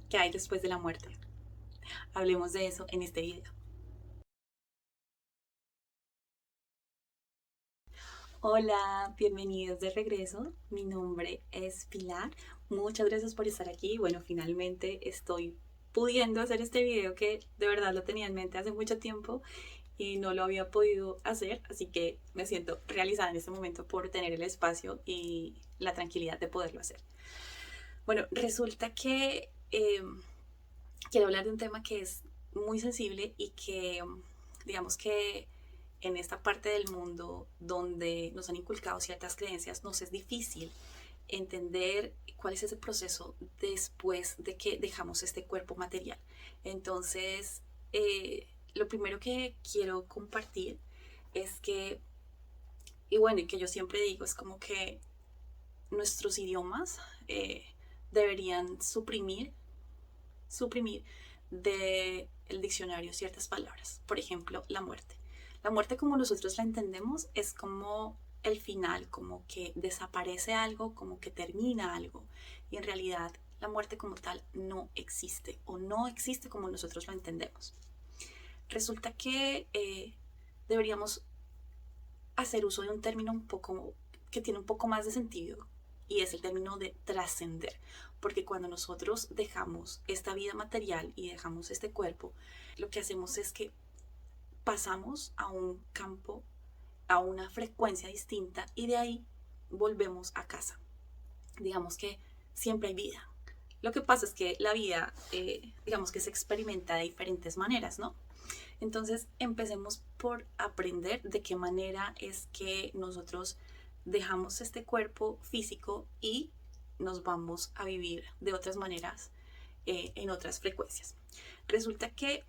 ¿Qué hay después de la muerte? Hablemos de eso en este video. Hola, bienvenidos de regreso. Mi nombre es Pilar. Muchas gracias por estar aquí. Bueno, finalmente estoy pudiendo hacer este video que de verdad lo tenía en mente hace mucho tiempo y no lo había podido hacer, así que me siento realizada en este momento por tener el espacio y la tranquilidad de poderlo hacer. Bueno, resulta que quiero hablar de un tema que es muy sensible y que, digamos que en esta parte del mundo donde nos han inculcado ciertas creencias, nos es difícil entender cuál es ese proceso después de que dejamos este cuerpo material. Entonces, lo primero que quiero compartir es que, y bueno, y que yo siempre digo, es como que nuestros idiomas deberían suprimir del diccionario ciertas palabras. Por ejemplo, la muerte. La muerte como nosotros la entendemos es como el final, como que desaparece algo, como que termina algo. Y en realidad la muerte como tal no existe o no existe como nosotros lo entendemos. Resulta que deberíamos hacer uso de un término un poco que tiene un poco más de sentido y es el término de trascender, porque cuando nosotros dejamos esta vida material y dejamos este cuerpo, lo que hacemos es que pasamos a un campo, a una frecuencia distinta y de ahí volvemos a casa. Digamos que siempre hay vida. Lo que pasa es que la vida, digamos que se experimenta de diferentes maneras, ¿no? Entonces, empecemos por aprender de qué manera es que nosotros dejamos este cuerpo físico y nos vamos a vivir de otras maneras, en otras frecuencias. Resulta que,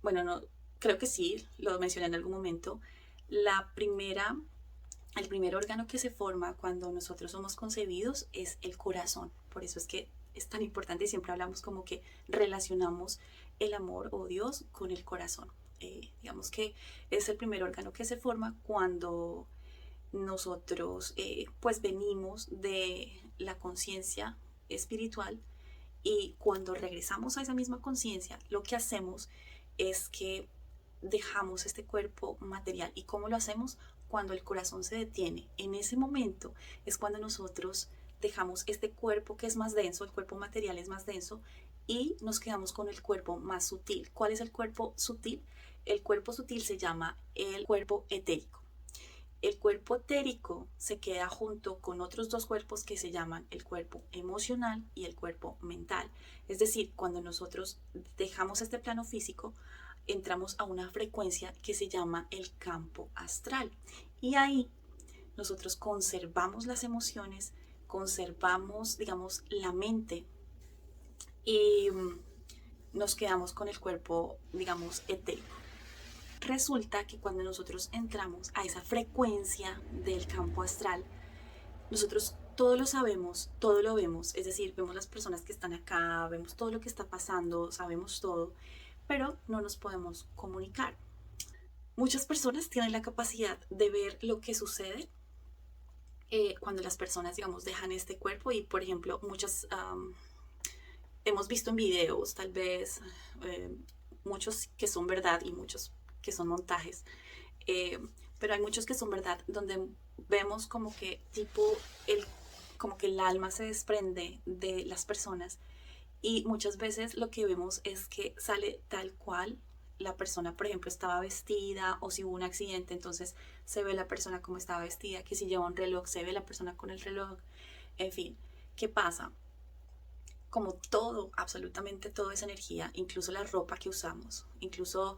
bueno, no, creo que sí, lo mencioné en algún momento, la primera, el primer órgano que se forma cuando nosotros somos concebidos es el corazón. Por eso es que es tan importante y siempre hablamos como que relacionamos el amor o Dios con el corazón. Digamos que es el primer órgano que se forma cuando nosotros pues venimos de la conciencia espiritual y cuando regresamos a esa misma conciencia lo que hacemos es que dejamos este cuerpo material. ¿Y cómo lo hacemos? Cuando el corazón se detiene. En ese momento es cuando nosotros dejamos este cuerpo que es más denso, el cuerpo material es más denso, y nos quedamos con el cuerpo más sutil. ¿Cuál es el cuerpo sutil? El cuerpo sutil se llama el cuerpo etérico. El cuerpo etérico se queda junto con otros dos cuerpos que se llaman el cuerpo emocional y el cuerpo mental. Es decir, cuando nosotros dejamos este plano físico, entramos a una frecuencia que se llama el campo astral. Y ahí nosotros conservamos las emociones, conservamos, digamos, la mente y nos quedamos con el cuerpo, digamos, etérico. Resulta que cuando nosotros entramos a esa frecuencia del campo astral, nosotros todo lo sabemos, todo lo vemos, es decir, vemos las personas que están acá, vemos todo lo que está pasando, sabemos todo, pero no nos podemos comunicar. Muchas personas tienen la capacidad de ver lo que sucede cuando las personas, digamos, dejan este cuerpo y, por ejemplo, muchas hemos visto en videos, tal vez, eh, muchos que son verdad y muchos que son montajes, eh, pero hay muchos que son verdad, donde vemos como que tipo el, como que el alma se desprende de las personas y muchas veces lo que vemos es que sale tal cual la persona, por ejemplo, estaba vestida o si hubo un accidente, entonces se ve la persona como estaba vestida, que si lleva un reloj, se ve la persona con el reloj, en fin, ¿qué pasa? Como todo, absolutamente todo es energía, incluso la ropa que usamos, incluso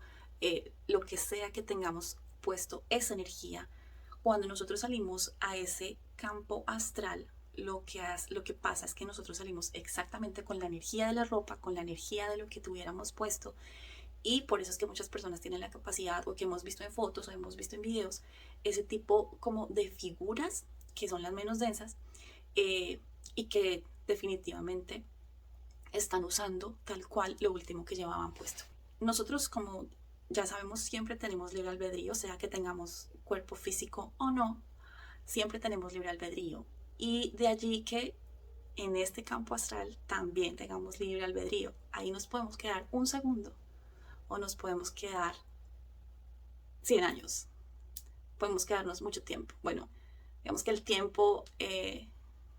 lo que sea que tengamos puesto es energía. Cuando nosotros salimos a ese campo astral, lo que pasa es que nosotros salimos exactamente con la energía de la ropa, con la energía de lo que tuviéramos puesto. Y por eso es que muchas personas tienen la capacidad, o que hemos visto en fotos o hemos visto en videos, ese tipo como de figuras que son las menos densas, y que definitivamente están usando tal cual lo último que llevaban puesto. Nosotros, como ya sabemos, siempre tenemos libre albedrío, sea que tengamos cuerpo físico o no, siempre tenemos libre albedrío. Y de allí que en este campo astral también tengamos libre albedrío. Ahí nos podemos quedar un segundo o nos podemos quedar 100 años. Podemos quedarnos mucho tiempo. Bueno, digamos que el tiempo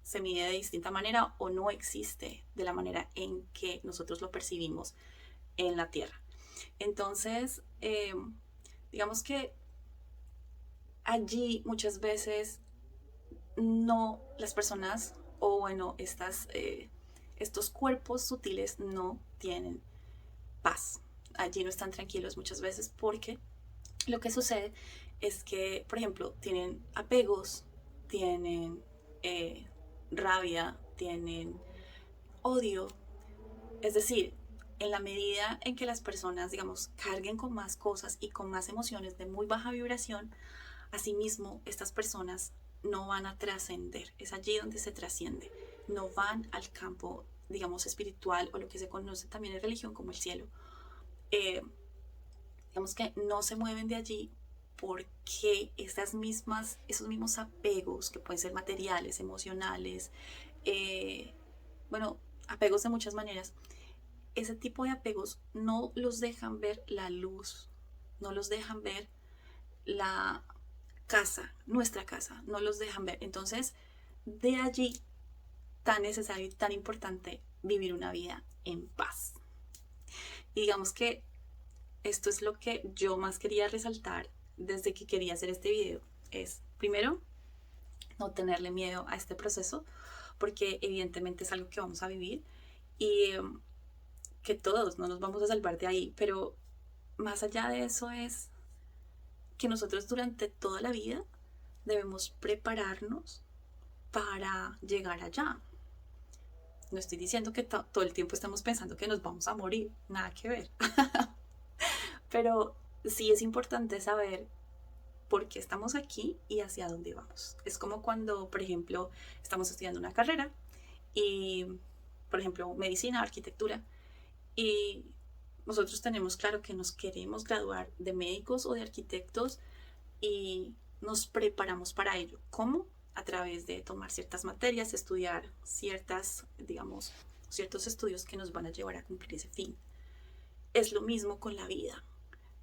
se mide de distinta manera o no existe de la manera en que nosotros lo percibimos en la Tierra. Entonces, digamos que allí muchas veces no las personas o bueno, estos cuerpos sutiles no tienen paz. Allí no están tranquilos muchas veces porque lo que sucede es que, por ejemplo, tienen apegos, tienen rabia, tienen odio. Es decir, en la medida en que las personas, digamos, carguen con más cosas y con más emociones de muy baja vibración, asimismo, estas personas no van a trascender. Es allí donde se trasciende. No van al campo, digamos, espiritual o lo que se conoce también en religión como el cielo. Digamos que no se mueven de allí porque esos mismos apegos que pueden ser materiales, emocionales, bueno, apegos de muchas maneras, ese tipo de apegos no los dejan ver la luz, no los dejan ver la casa, nuestra casa, no los dejan ver. Entonces, de allí tan necesario y tan importante vivir una vida en paz. Y digamos que esto es lo que yo más quería resaltar desde que quería hacer este video. Es, primero, no tenerle miedo a este proceso, porque evidentemente es algo que vamos a vivir y que todos no nos vamos a salvar de ahí, pero más allá de eso es que nosotros durante toda la vida debemos prepararnos para llegar allá. No estoy diciendo que todo el tiempo estamos pensando que nos vamos a morir, nada que ver. Pero sí es importante saber por qué estamos aquí y hacia dónde vamos. Es como cuando, por ejemplo, estamos estudiando una carrera y, por ejemplo, medicina, arquitectura, y nosotros tenemos claro que nos queremos graduar de médicos o de arquitectos y nos preparamos para ello. ¿Cómo? A través de tomar ciertas materias, estudiar digamos, ciertos estudios que nos van a llevar a cumplir ese fin. Es lo mismo con la vida.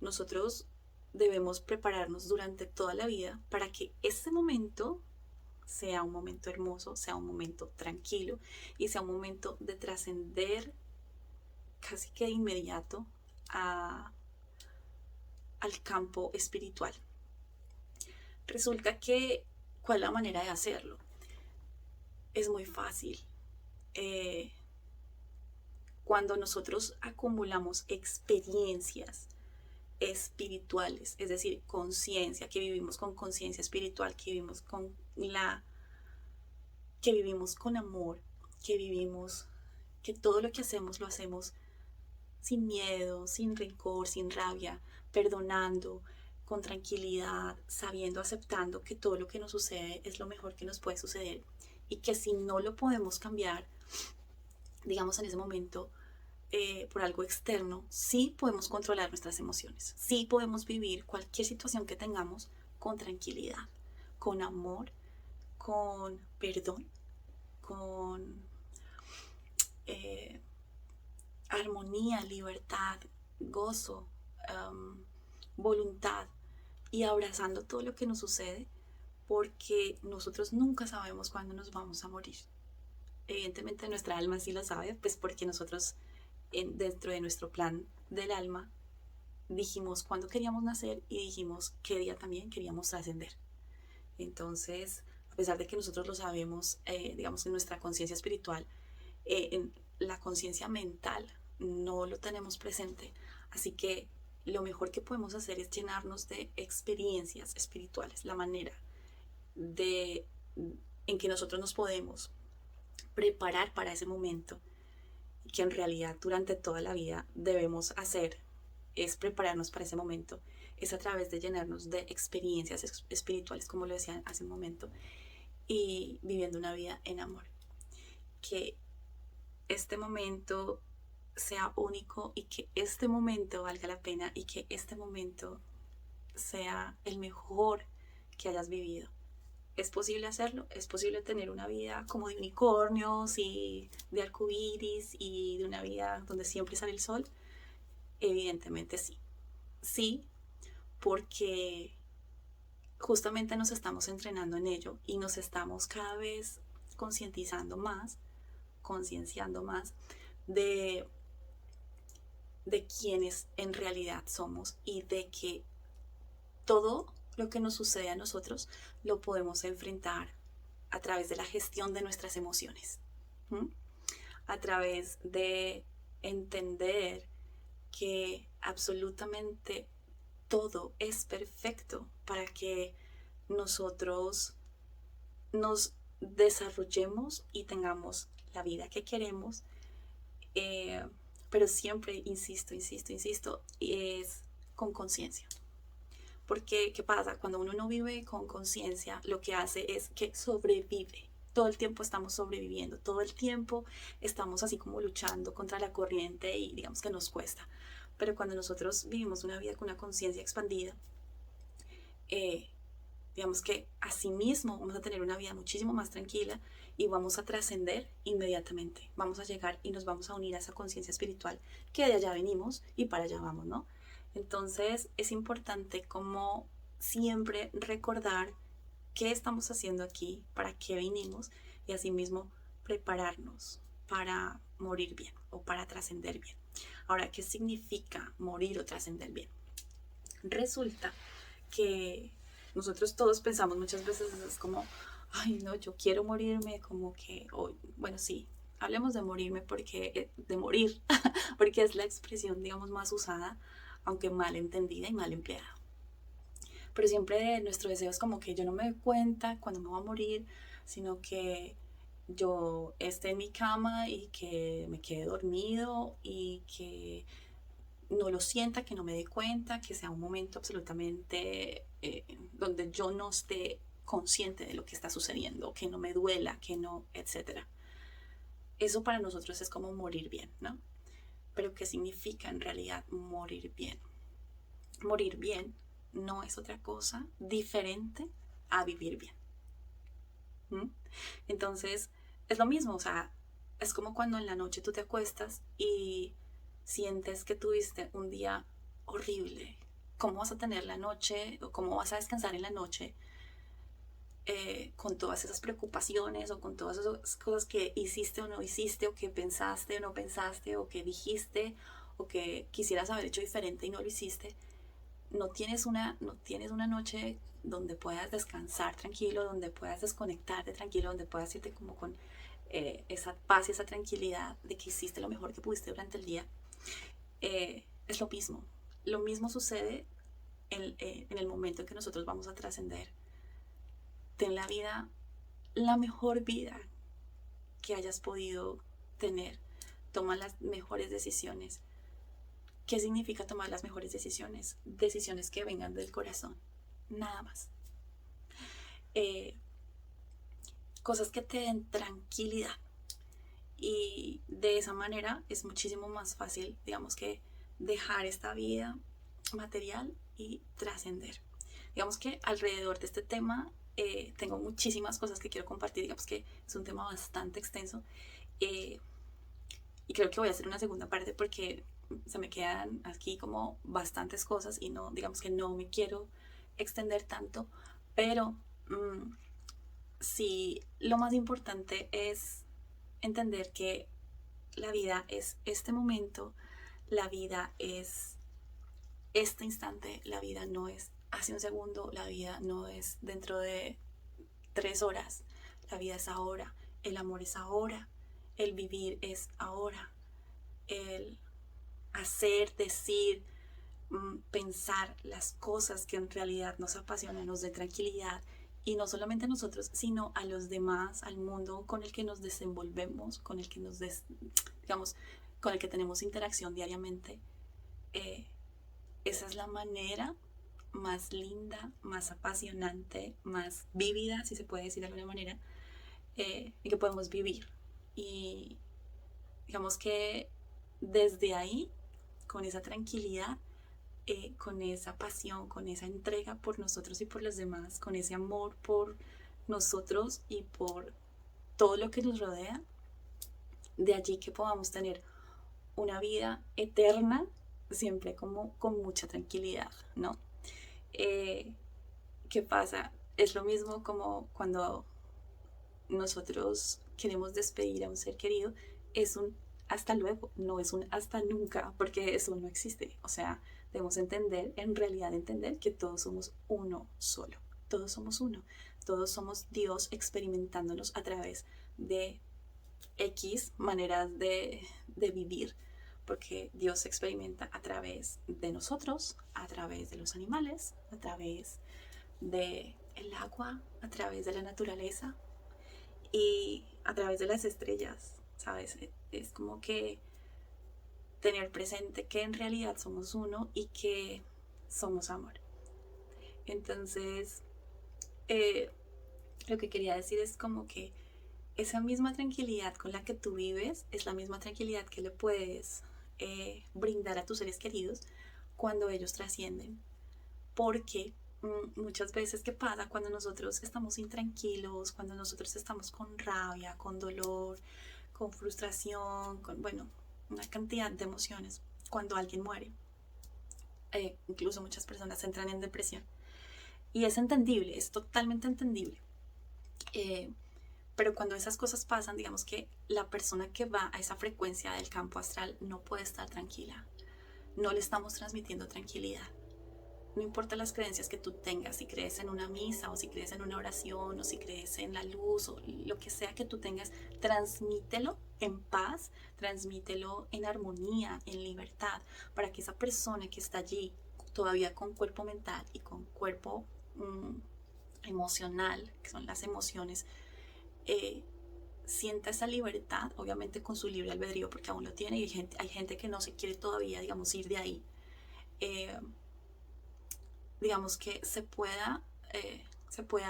Nosotros debemos prepararnos durante toda la vida para que ese momento sea un momento hermoso, sea un momento tranquilo y sea un momento de trascender casi que de inmediato al campo espiritual. Resulta que, ¿cuál es la manera de hacerlo? Es muy fácil. Cuando nosotros acumulamos experiencias espirituales, es decir, conciencia, que vivimos con conciencia espiritual, que vivimos con amor, que todo lo que hacemos lo hacemos sin miedo, sin rencor, sin rabia, perdonando, con tranquilidad, sabiendo, aceptando que todo lo que nos sucede es lo mejor que nos puede suceder y que si no lo podemos cambiar, digamos en ese momento, por algo externo, sí podemos controlar nuestras emociones, sí podemos vivir cualquier situación que tengamos con tranquilidad, con amor, con perdón, con armonía, libertad, gozo, voluntad y abrazando todo lo que nos sucede porque nosotros nunca sabemos cuándo nos vamos a morir. Evidentemente nuestra alma sí lo sabe, pues porque nosotros dentro de nuestro plan del alma dijimos cuándo queríamos nacer y dijimos qué día también queríamos trascender. Entonces, a pesar de que nosotros lo sabemos, digamos en nuestra conciencia espiritual, en la conciencia mental no lo tenemos presente. Así que lo mejor que podemos hacer es llenarnos de experiencias espirituales, la manera en que nosotros nos podemos preparar para ese momento, que en realidad durante toda la vida debemos hacer, es prepararnos para ese momento, es a través de llenarnos de experiencias espirituales, como lo decía hace un momento, y viviendo una vida en amor. Que este momento sea único y que este momento valga la pena y que este momento sea el mejor que hayas vivido. ¿Es posible hacerlo? ¿Es posible tener una vida como de unicornios y de arcoíris y de una vida donde siempre sale el sol? Evidentemente sí. Sí, porque justamente nos estamos entrenando en ello y nos estamos cada vez concientizando más, concienciando más de, de quiénes en realidad somos y de que todo lo que nos sucede a nosotros lo podemos enfrentar a través de la gestión de nuestras emociones, ¿m? A través de entender que absolutamente todo es perfecto para que nosotros nos desarrollemos y tengamos la vida que queremos, eh, pero siempre, insisto, es con conciencia. Porque, ¿qué pasa? Cuando uno no vive con conciencia, lo que hace es que sobrevive. Todo el tiempo estamos sobreviviendo, todo el tiempo estamos así como luchando contra la corriente y digamos que nos cuesta. Pero cuando nosotros vivimos una vida con una conciencia expandida, eh, digamos que asimismo vamos a tener una vida muchísimo más tranquila y vamos a trascender inmediatamente. Vamos a llegar y nos vamos a unir a esa conciencia espiritual que de allá venimos y para allá vamos, ¿no? Entonces es importante como siempre recordar qué estamos haciendo aquí, para qué vinimos y asimismo prepararnos para morir bien o para trascender bien. Ahora, ¿qué significa morir o trascender bien? Resulta que nosotros todos pensamos muchas veces es como, ay no, yo quiero morirme, como que, oh, bueno, sí, hablemos de morirme porque, de morir, porque es la expresión, digamos, más usada, aunque mal entendida y mal empleada. Pero siempre nuestro deseo es como que yo no me doy cuenta cuando me voy a morir, sino que yo esté en mi cama y que me quede dormido y que no lo sienta, que no me dé cuenta, que sea un momento absolutamente donde yo no esté consciente de lo que está sucediendo, que no me duela, que no, etcétera. Eso para nosotros es como morir bien, ¿no? Pero ¿qué significa en realidad morir bien? Morir bien no es otra cosa diferente a vivir bien. ¿Mm? Entonces, es lo mismo, o sea, es como cuando en la noche tú te acuestas y sientes que tuviste un día horrible. ¿Cómo vas a tener la noche o cómo vas a descansar en la noche con todas esas preocupaciones o con todas esas cosas que hiciste o no hiciste o que pensaste o no pensaste o que dijiste o que quisieras haber hecho diferente y no lo hiciste? No tienes una noche donde puedas descansar tranquilo, donde puedas desconectarte tranquilo, donde puedas irte como con esa paz y esa tranquilidad de que hiciste lo mejor que pudiste durante el día. Es lo mismo. Lo mismo sucede en el momento en que nosotros vamos a trascender. Ten la vida, la mejor vida que hayas podido tener. Toma las mejores decisiones. ¿Qué significa tomar las mejores decisiones? Decisiones que vengan del corazón, nada más. Eh, Cosas que te den tranquilidad. Y de esa manera es muchísimo más fácil, digamos, que dejar esta vida material y trascender. Digamos que alrededor de este tema tengo muchísimas cosas que quiero compartir, digamos que es un tema bastante extenso. eh, y creo que voy a hacer una segunda parte porque se me quedan aquí como bastantes cosas y no, digamos que no me quiero extender tanto, pero sí, lo más importante es entender que la vida es este momento, la vida es este instante, la vida no es hace un segundo, la vida no es dentro de 3 horas, la vida es ahora, el amor es ahora, el vivir es ahora, el hacer, decir, pensar las cosas que en realidad nos apasionan, nos den tranquilidad, y no solamente a nosotros, sino a los demás, al mundo con el que nos desenvolvemos, con el que digamos, con el que tenemos interacción diariamente. Eh, Esa es la manera más linda, más apasionante, más vívida, si se puede decir de alguna manera, en que podemos vivir. Y digamos que desde ahí, con esa tranquilidad, con esa pasión, con esa entrega por nosotros y por los demás, con ese amor por nosotros y por todo lo que nos rodea, de allí que podamos tener una vida eterna, siempre como con mucha tranquilidad, ¿no? Eh, ¿Qué pasa? Es lo mismo como cuando nosotros queremos despedir a un ser querido, es un hasta luego, no es un hasta nunca, porque eso no existe. O sea, debemos entender, en realidad entender que todos somos uno solo, todos somos uno, todos somos Dios experimentándonos a través de X maneras de vivir, porque Dios se experimenta a través de nosotros, a través de los animales, a través del agua, a través de la naturaleza y a través de las estrellas, ¿sabes? Es como que tener presente que en realidad somos uno y que somos amor. Entonces, eh, lo que quería decir es como que esa misma tranquilidad con la que tú vives es la misma tranquilidad que le puedes brindar a tus seres queridos cuando ellos trascienden. Porque muchas veces, ¿qué pasa cuando nosotros estamos intranquilos, cuando nosotros estamos con rabia, con dolor, con frustración, con, bueno, una cantidad de emociones? Cuando alguien muere, incluso muchas personas entran en depresión. Y es entendible, es totalmente entendible. Eh, pero cuando esas cosas pasan, digamos que la persona que va a esa frecuencia del campo astral no puede estar tranquila. No le estamos transmitiendo tranquilidad. No importa las creencias que tú tengas, si crees en una misa o si crees en una oración o si crees en la luz o lo que sea que tú tengas, transmítelo en paz, transmítelo en armonía, en libertad, para que esa persona que está allí todavía con cuerpo mental y con cuerpo emocional, que son las emociones, eh, sienta esa libertad, obviamente con su libre albedrío, porque aún lo tiene y hay gente que no se quiere todavía, digamos, ir de ahí. Eh, digamos que se pueda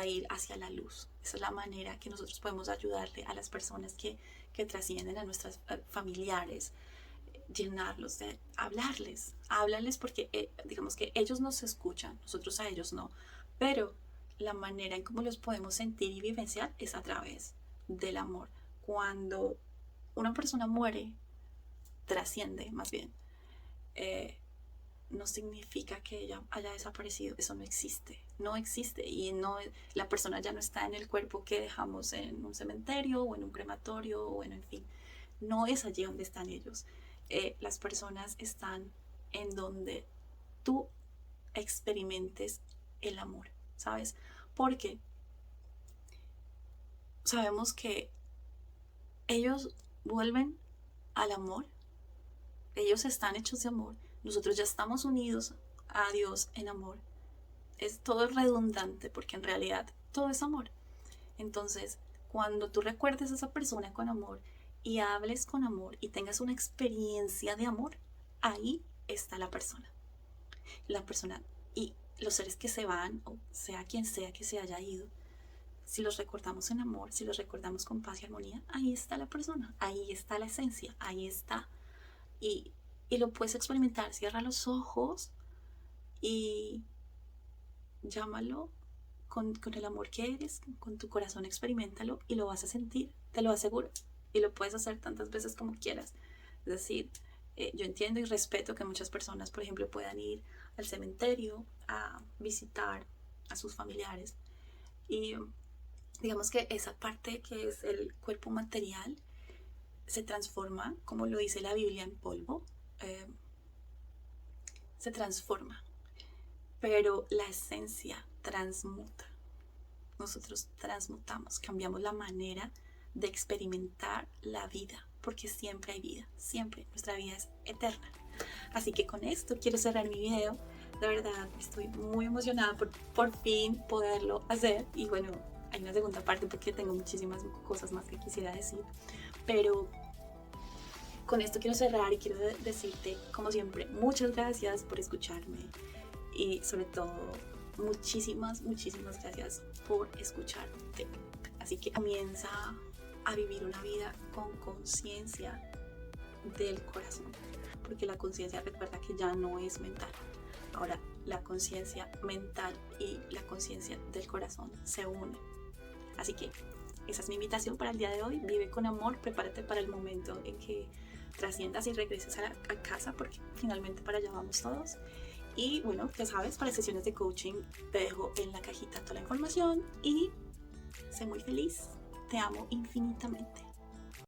ir hacia la luz. Esa es la manera que nosotros podemos ayudarle a las personas que trascienden a nuestros familiares, llenarlos de hablarles porque digamos que ellos nos escuchan, nosotros a ellos no, pero la manera en cómo los podemos sentir y vivenciar es a través del amor. Cuando una persona muere, trasciende más bien, eh, no significa que ella haya desaparecido, eso no existe, no existe y no, la persona ya no está en el cuerpo que dejamos en un cementerio o en un crematorio o en fin, no es allí donde están ellos. Las personas están en donde tú experimentes el amor, ¿sabes? Porque sabemos que ellos vuelven al amor, ellos están hechos de amor, nosotros ya estamos unidos a Dios en amor. Es todo redundante porque en realidad todo es amor. Entonces, cuando tú recuerdes a esa persona con amor y hables con amor y tengas una experiencia de amor, ahí está la persona. La persona y los seres que se van, o sea quien sea que se haya ido, si los recordamos en amor, si los recordamos con paz y armonía, ahí está la persona, ahí está la esencia, ahí está. Y, y lo puedes experimentar. Cierra los ojos y llámalo con el amor que eres, con tu corazón, experimentalo y lo vas a sentir, te lo aseguro. Y lo puedes hacer tantas veces como quieras. Es decir, yo entiendo y respeto que muchas personas, por ejemplo, puedan ir al cementerio a visitar a sus familiares. Y digamos que esa parte que es el cuerpo material se transforma, como lo dice la Biblia, en polvo. Se transforma, pero la esencia transmuta. Nosotros transmutamos, cambiamos la manera de experimentar la vida, porque siempre hay vida, siempre, nuestra vida es eterna. Así que con esto quiero cerrar mi video. De verdad, estoy muy emocionada por fin poderlo hacer. Y bueno, hay una segunda parte porque tengo muchísimas cosas más que quisiera decir. Pero con esto quiero cerrar y quiero decirte, como siempre, muchas gracias por escucharme. Y sobre todo, muchísimas gracias por escucharte. Así que comienza a vivir una vida con conciencia del corazón, porque la conciencia, recuerda que ya no es mental. Ahora la conciencia mental y la conciencia del corazón se unen. Así que esa es mi invitación para el día de hoy. Vive con amor, prepárate para el momento en que trasciendas y regreses a casa, porque finalmente para allá vamos todos. Y bueno, ya sabes, para sesiones de coaching te dejo en la cajita toda la información y sé muy feliz. Te amo infinitamente.